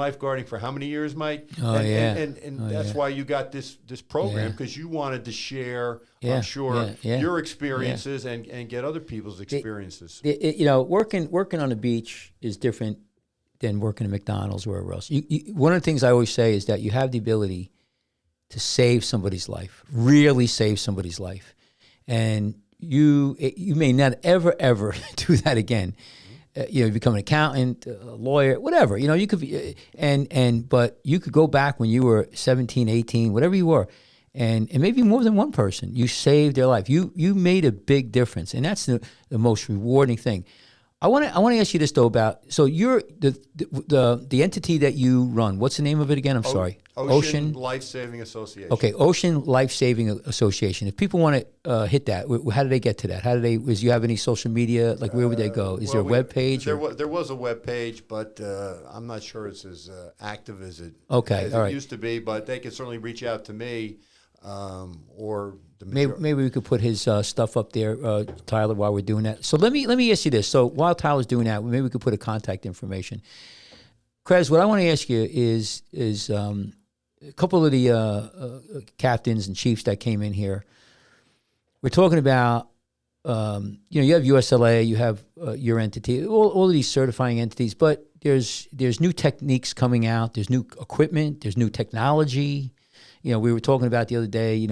lifeguarding for how many years, Mike? Oh, and, yeah. And that's why you got this program, because you wanted to share, I'm sure, your experiences and get other people's experiences. Working on the beach is different than working at McDonald's or wherever else. One of the things I always say is that you have the ability to save somebody's life, really save somebody's life. And you may not ever do that again. You become an accountant, a lawyer, whatever. You could be, but you could go back when you were 17, 18, whatever you were, and maybe more than one person. You saved their life. You made a big difference, and that's the most rewarding thing. I want to ask you this though about, so you're the entity that you run. What's the name of it again? I'm sorry. Ocean Lifesaving Association. Okay, Ocean Lifesaving Association. If people want to hit that, how do they get to that? How do they? Do you have any social media? Like, where would they go? Is there a web page? There was a web page, but I'm not sure it's as active as it used to be. But they can certainly reach out to me, or maybe we could put his stuff up there, Tyler, while we're doing that. So let me ask you this. So while Tyler's doing that, maybe we could put a contact information. Cres, what I want to ask you is a couple of the captains and chiefs that came in here. We're talking about, you have USLA, you have your entity, all of these certifying entities, but there's new techniques coming out, there's new equipment, there's new technology. We were talking about the other day,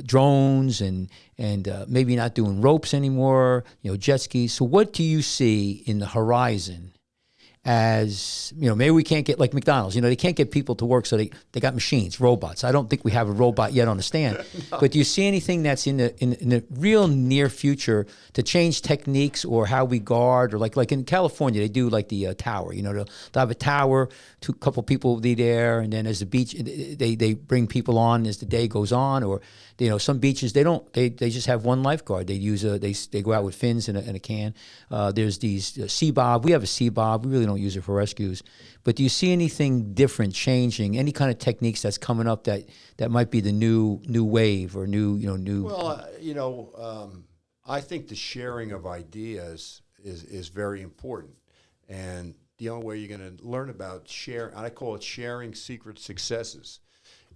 drones and maybe not doing ropes anymore, jet skis. So what do you see in the horizon as, maybe we can't get like McDonald's, they can't get people to work, so they got machines, robots. I don't think we have a robot yet on the stand. No. But do you see anything that's in the real near future to change techniques or how we guard, or like in California, they do like the tower, they'll have a tower, a couple people will be there, and then as the beach, they bring people on as the day goes on, or some beaches they just have one lifeguard. They use they go out with fins and a can. There's these sea bob. We have a sea bob. We really don't use it for rescues. But do you see anything different changing? Any kind of techniques that's coming up that might be the new wave or new? Well, I think the sharing of ideas is very important, and the only way you're going to learn about sharing, I call it sharing secret successes.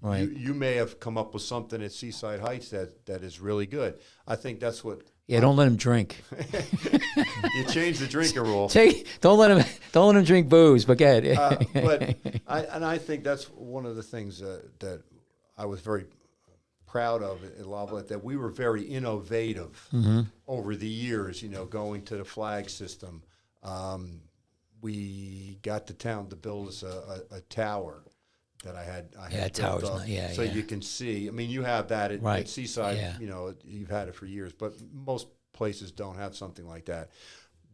Right. You may have come up with something at Seaside Heights that is really good. I think that's what. Yeah, don't let him drink. You change the drinking rule. Don't let him drink booze. But go ahead. But I think that's one of the things that I was very proud of at Lavalette, that we were very innovative over the years. Going to the flag system. We got the town to build us a tower that I had built up, so you can see. I mean, you have that at Seaside. Yeah. You've had it for years, but most places don't have something like that.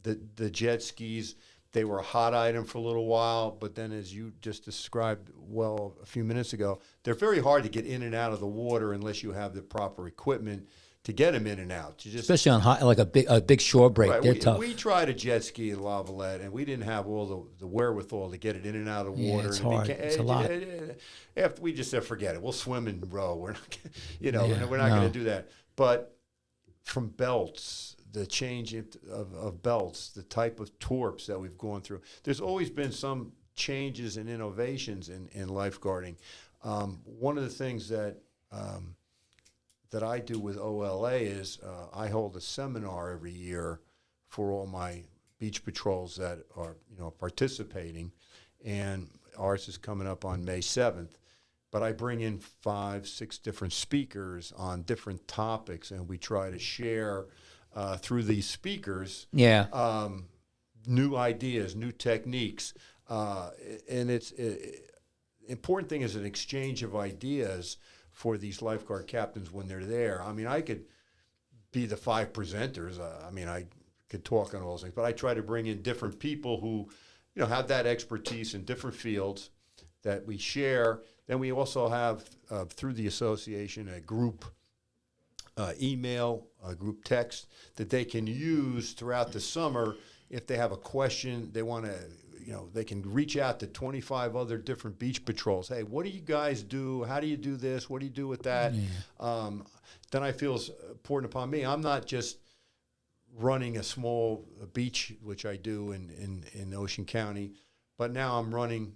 The jet skis, they were a hot item for a little while, but then, as you just described well a few minutes ago, they're very hard to get in and out of the water unless you have the proper equipment to get them in and out. Especially on like a big shore break, right. They're tough. We tried a jet ski in Lavalette, and we didn't have all the wherewithal to get it in and out of the water. Yeah, it's hard. It's a lot. After we just said, forget it. We'll swim and row. We're not, we're not going to do that. But from belts, the change of belts, the type of torps that we've gone through, there's always been some changes and innovations in lifeguarding. One of the things that I do with OLA is I hold a seminar every year for all my beach patrols that are participating, and ours is coming up on May 7th. But I bring in 5-6 different speakers on different topics, and we try to share through these speakers new ideas, new techniques, and it's important thing is an exchange of ideas for these lifeguard captains when they're there. I mean, I could be the 5 presenters. I could talk on all those things, but I try to bring in different people who, have that expertise in different fields that we share. Then we also have, through the association, a group email, a group text that they can use throughout the summer if they have a question. They want to, they can reach out to 25 other different beach patrols. Hey, what do you guys do? How do you do this? What do you do with that? Yeah. Then I feel it's important upon me. I'm not just running a small beach, which I do in Ocean County, but now I'm running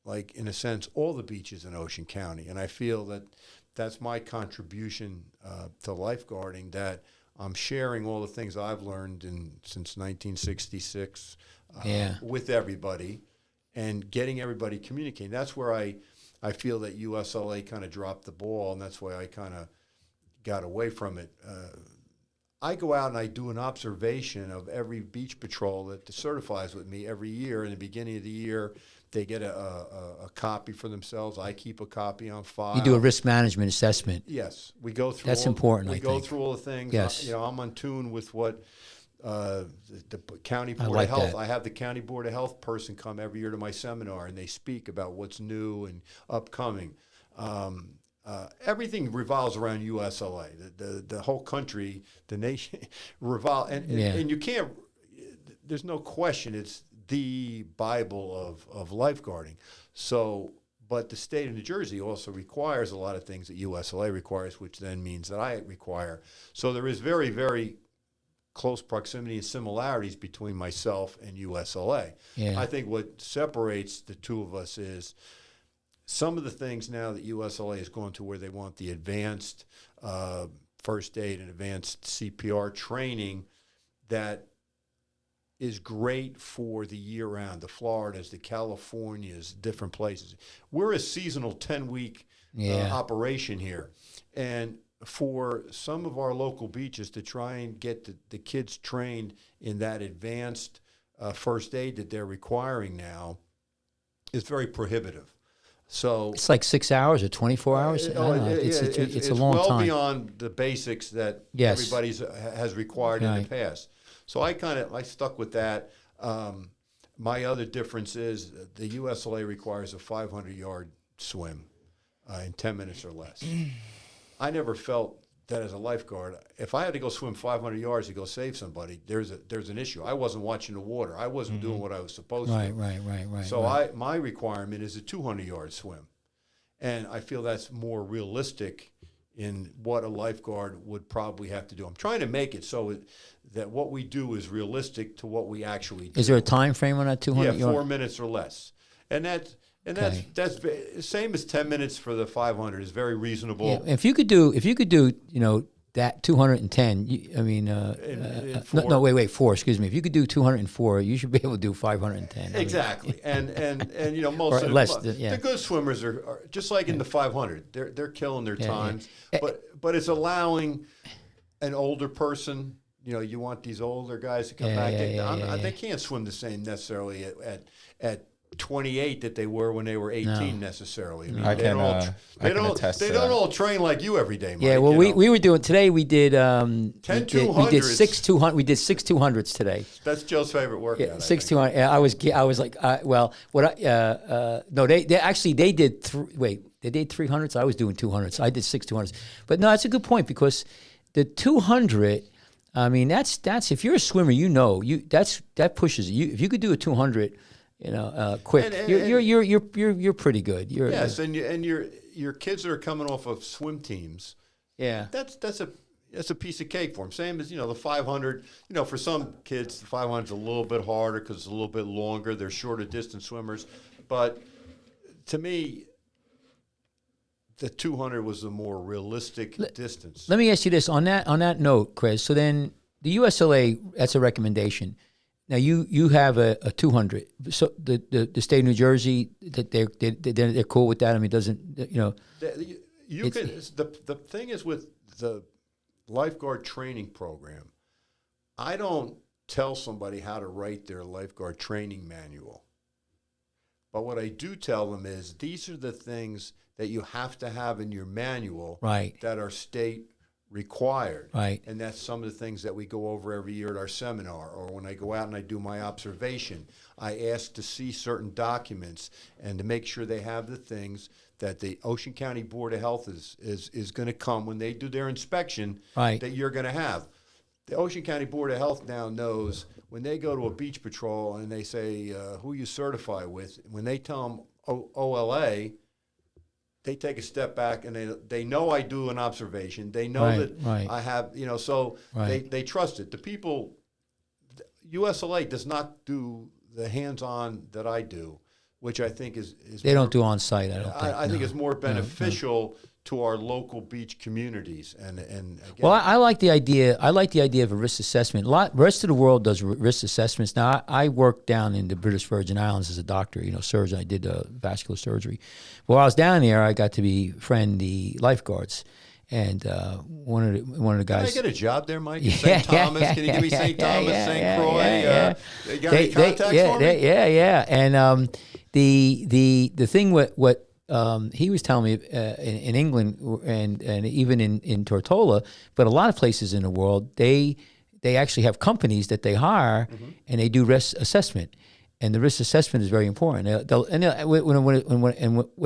like, in a sense, all the beaches in Ocean County. And I feel that that's my contribution to lifeguarding, that I'm sharing all the things I've learned since 1966 with everybody and getting everybody communicating. That's where I feel that USLA kind of dropped the ball, and that's why I kind of got away from it. I go out and I do an observation of every beach patrol that certifies with me every year. In the beginning of the year, they get a copy for themselves. I keep a copy on file. You do a risk management assessment. Yes, we go through. That's important. We go through all the things. Yes, I'm on tune with what the county board like of health. that. I have the county board of health person come every year to my seminar, and they speak about what's new and upcoming. Everything revolves around USLA. The whole country, the nation, and you can't. There's no question. It's the Bible of lifeguarding. So, but the state of New Jersey also requires a lot of things that USLA requires, which then means that I require. So there is very, very close proximity and similarities between myself and USLA. Yeah. I think what separates the two of us is some of the things now that USLA is going to where they want the advanced first aid and advanced CPR training that is great for the year-round, the Floridas, the Californias, different places. We're a seasonal 10-week operation here. And for some of our local beaches to try and get the kids trained in that advanced first aid that they're requiring now is very prohibitive. So it's like 6 hours or 24 hours. I don't know. It's a long well time. Beyond the basics that everybody has required in the past. So I stuck with that. My other difference is the USLA requires a 500-yard swim in 10 minutes or less. I never felt that as a lifeguard, if I had to go swim 500 yards to go save somebody, there's an issue. I wasn't watching the water. I wasn't doing what I was supposed to. Right. So my requirement is a 200-yard swim. And I feel that's more realistic in what a lifeguard would probably have to do. I'm trying to make it so that what we do is realistic to what we actually do. Is there a time frame on that 200 Yeah, 4 minutes or less. And that's same as 10 minutes for the 500 is very reasonable. Yeah. If you could do, that 210. Wait, 4. Excuse me. If you could do 204, you should be able to do 510. Exactly. And most of the good swimmers are just like in the 500. They're killing their times. But it's allowing an older person. You want these older guys to come back. They can't swim the same necessarily at 28 that they were when they were 18 necessarily. They don't all train like you every day, Mike. Yeah, well, we were doing today. We did 10 200s. We did 6 200. We did 6 200s today. That's Joe's favorite workout. Yeah, 6 200. I was like, no, they did they did 300s. I was doing 200s. I did 6 200s. But no, that's a good point because the 200. I mean, that's if you're a swimmer, that pushes you. If you could do a 200. Quick. You're pretty good. And your kids that are coming off of swim teams. Yeah, that's a piece of cake for them. Same as the 500. For some kids, the 500 is a little bit harder because it's a little bit longer. They're shorter distance swimmers, but to me, the 200 was the more realistic distance. Let me ask you this on that note, Chris. So then the USLA, that's a recommendation. Now you have a 200. So the state of New Jersey that they're cool with that. I mean, it doesn't The thing is with the lifeguard training program, I don't tell somebody how to write their lifeguard training manual. But what I do tell them is these are the things that you have to have in your manual that are state required. Right. And that's some of the things that we go over every year at our seminar, or when I go out and I do my observation. I ask to see certain documents and to make sure they have the things that the Ocean County Board of Health is going to come when they do their inspection that you're going to have. The Ocean County Board of Health now knows when they go to a beach patrol and they say, who you certify with, when they tell them OLA, they take a step back and they know I do an observation. They know I have, so they trust it. The people, USLA does not do the hands-on that I do which I think is They more, don't do on site. I don't think. I think no. is more beneficial to our local beach communities. And again, Well, I like the idea. I like the idea of a risk assessment. Rest of the world does risk assessments. Now, I worked down in the British Virgin Islands as a doctor, surgeon. I did vascular surgery. While I was down there, I got to befriend the lifeguards. And one of the guys. Can I get a job there, Mike? St. Thomas? Can you give me St. Thomas, St. Croix? You got any contacts for me? Yeah. And the thing what he was telling me in England and even in Tortola, but a lot of places in the world, they actually have companies that they hire and they do risk assessment. And the risk assessment is very important. What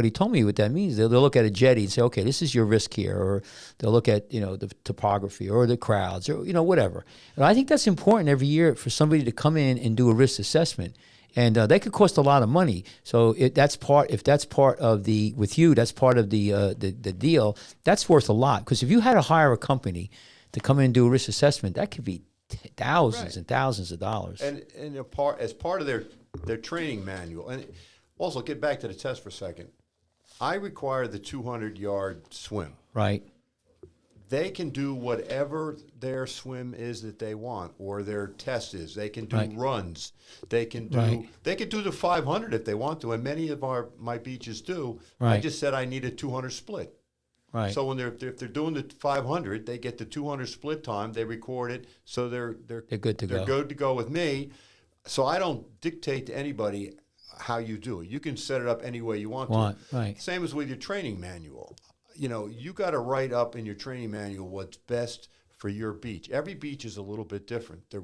he told me what that means, they'll look at a jetty and say, okay, this is your risk here, or they'll look at the topography or the crowds or whatever. And I think that's important every year for somebody to come in and do a risk assessment. And that could cost a lot of money. So if that's part of that's part of the deal, that's worth a lot. Because if you had to hire a company to come in and do a risk assessment, that could be thousands and thousands of dollars. And as part of their training manual, and also get back to the test for a second. I require the 200-yard swim. Right. They can do whatever their swim is that they want, or their test is. They can do runs. They can do the 500 if they want to, and many of my beaches do. I just said I need a 200 split. Right. So when if they're doing the 500, they get the 200 split time. They record it, so they're good to go. They're good to go with me. So I don't dictate to anybody how you do it. You can set it up any way you want to. Right. Same as with your training manual. You got to write up in your training manual what's best for your beach. Every beach is a little bit different. The